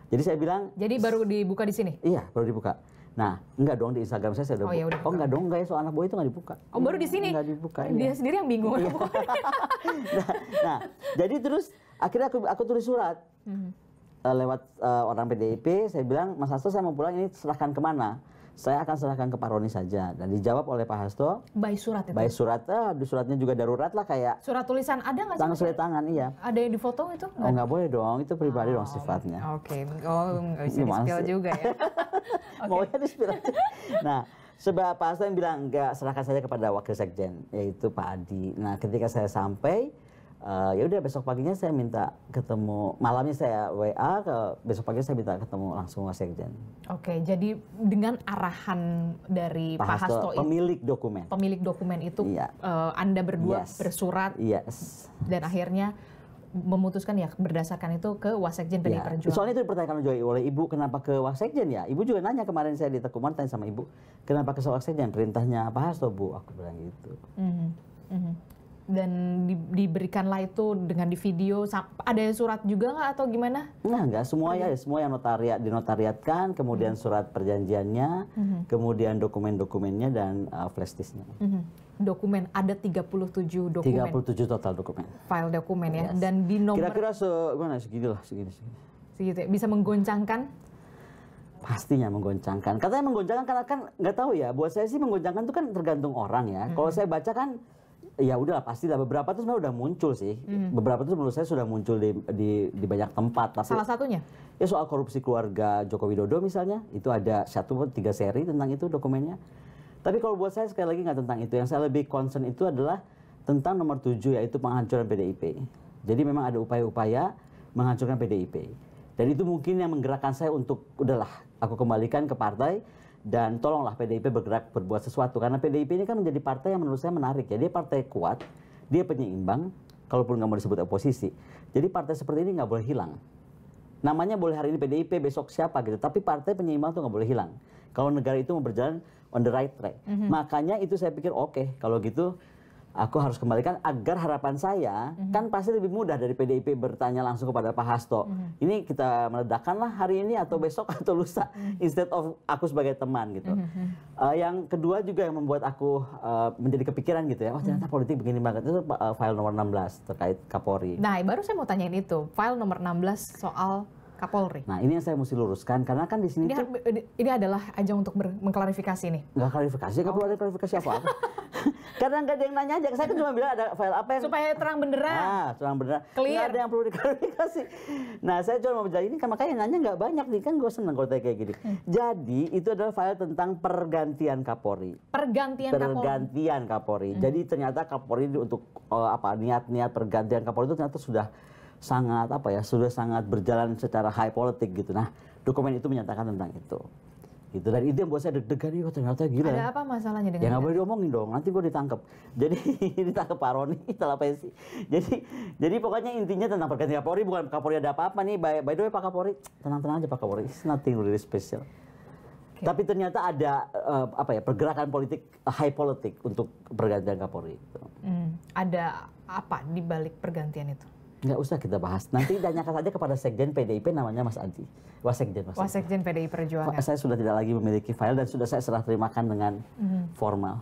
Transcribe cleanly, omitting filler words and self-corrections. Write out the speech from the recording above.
Jadi saya bilang. Jadi baru dibuka di sini? Iya, baru dibuka. Nah, enggak dong, di Instagram saya udah buka. Ya udah, oh enggak dong, enggak ya, soal anak buah itu enggak dibuka. Oh baru di sini? Enggak dibuka. Dia sendiri yang bingung. nah, jadi terus akhirnya aku tulis surat lewat orang PDIP. Saya bilang, Mas Hasto saya mau pulang, ini serahkan kemana? Saya akan serahkan ke Pak Roni saja. Dan dijawab oleh Pak Hasto. By surat itu? By surat, di suratnya juga darurat lah kayak. Surat tulisan ada nggak sih? Langsung tangan, iya. Ada yang difoto itu? Oh nggak boleh dong, itu pribadi dong sifatnya. Oke, oh nggak bisa di-spill juga ya. Maunya di-spill aja. Nah, sebab Pak Hasto yang bilang, enggak, serahkan saja kepada Wakil Sekjen, yaitu Pak Adi. Nah, ketika saya sampai, ya udah besok paginya saya minta ketemu, malamnya saya WA, besok paginya saya minta ketemu langsung Wasekjen. Oke, jadi dengan arahan dari Pak Hasto, pemilik dokumen. Pemilik dokumen itu, iya. Anda berdua bersurat, dan akhirnya memutuskan ya berdasarkan itu ke Wasekjen PDI Perjuangan. Soalnya itu dipertanyakan juga oleh Ibu, kenapa ke Wasekjen ya? Ibu juga nanya kemarin saya di Tekuman, tanya sama Ibu, kenapa ke Wasekjen? Perintahnya Pak Hasto, Bu, aku bilang gitu. Dan diberikanlah itu dengan di video, ada surat juga nggak atau gimana? Enggak, semua ya, semua yang dinotariatkan, kemudian surat perjanjiannya, kemudian dokumen-dokumennya dan flash disknya. Dokumen, ada 37 dokumen. 37 total dokumen. File dokumen ya, dan di nomor... Kira-kira segini lah, segini. Segitu ya, bisa menggoncangkan? Pastinya menggoncangkan. Katanya menggoncangkan karena kan nggak tahu ya, buat saya sih menggoncangkan itu kan tergantung orang ya. Kalau saya baca kan, ya udahlah pastilah, beberapa itu sebenarnya udah muncul sih. Beberapa itu menurut saya sudah muncul di banyak tempat. Tapi salah satunya? Ya soal korupsi keluarga Joko Widodo misalnya, itu ada 3 seri tentang itu dokumennya. Tapi kalau buat saya sekali lagi nggak tentang itu. Yang saya lebih concern itu adalah tentang nomor 7, yaitu penghancuran PDIP. Jadi memang ada upaya-upaya menghancurkan PDIP. Dan itu mungkin yang menggerakkan saya untuk, udahlah, aku kembalikan ke partai. Dan tolonglah PDIP berbuat sesuatu. Karena PDIP ini kan menjadi partai yang menurut saya menarik. Ya, dia partai kuat, dia penyeimbang, kalaupun nggak mau disebut oposisi. Jadi partai seperti ini nggak boleh hilang. Namanya boleh hari ini PDIP, besok siapa gitu. Tapi partai penyeimbang itu nggak boleh hilang. Kalau negara itu mau berjalan on the right track. Makanya itu saya pikir oke, kalau gitu aku harus kembalikan agar harapan saya kan pasti lebih mudah dari PDIP bertanya langsung kepada Pak Hasto. Ini kita meledakkanlah hari ini atau besok atau lusa, instead of aku sebagai teman gitu. Yang kedua juga yang membuat aku menjadi kepikiran gitu ya, oh ternyata politik begini banget, itu file nomor 16 terkait Kapolri. Nah baru saya mau tanyain itu, file nomor 16 soal Kapolri. Nah ini yang saya mesti luruskan karena kan di sini ini adalah ajang untuk mengklarifikasi nih. Nggak klarifikasi, nggak perlu ada klarifikasi apa-apa. Karena nggak ada yang nanya aja, saya kan cuma bilang ada file apa yang supaya terang benderang. Nah, terang benderang. Clear. Nggak ada yang perlu diklarifikasi. Nah, saya cuma mau bilang ini kan makanya nanya nggak banyak nih, kan gue seneng kalau kayak gini. Jadi itu adalah file tentang pergantian Kapolri. Pergantian Kapolri. Jadi ternyata Kapolri untuk niat-niat pergantian Kapolri itu ternyata sudah sangat berjalan secara high politik gitu. Nah, dokumen itu menyatakan tentang itu. Gitu, dan itu yang buat saya deg-degan, oh ternyata gila. Ada apa masalahnya dengan ya nggak boleh diomongin dong, nanti gue ditangkap. Jadi ditangkap Pak Roni setelah pensi. Jadi pokoknya intinya tentang pergantian Kapolri, bukan Kapolri ada apa-apa nih. By the way Pak Kapolri, tenang-tenang aja Pak Kapolri, it's nothing really special. Tapi ternyata ada pergerakan politik, high politik untuk pergantian Kapolri. Gitu. Ada apa di balik pergantian itu? Nggak usah kita bahas. Nanti tanyakan saja kepada Sekjen PDIP, namanya Mas Adi. Wasekjen PDI Perjuangan. Saya sudah tidak lagi memiliki file dan sudah saya serah terimakan dengan formal.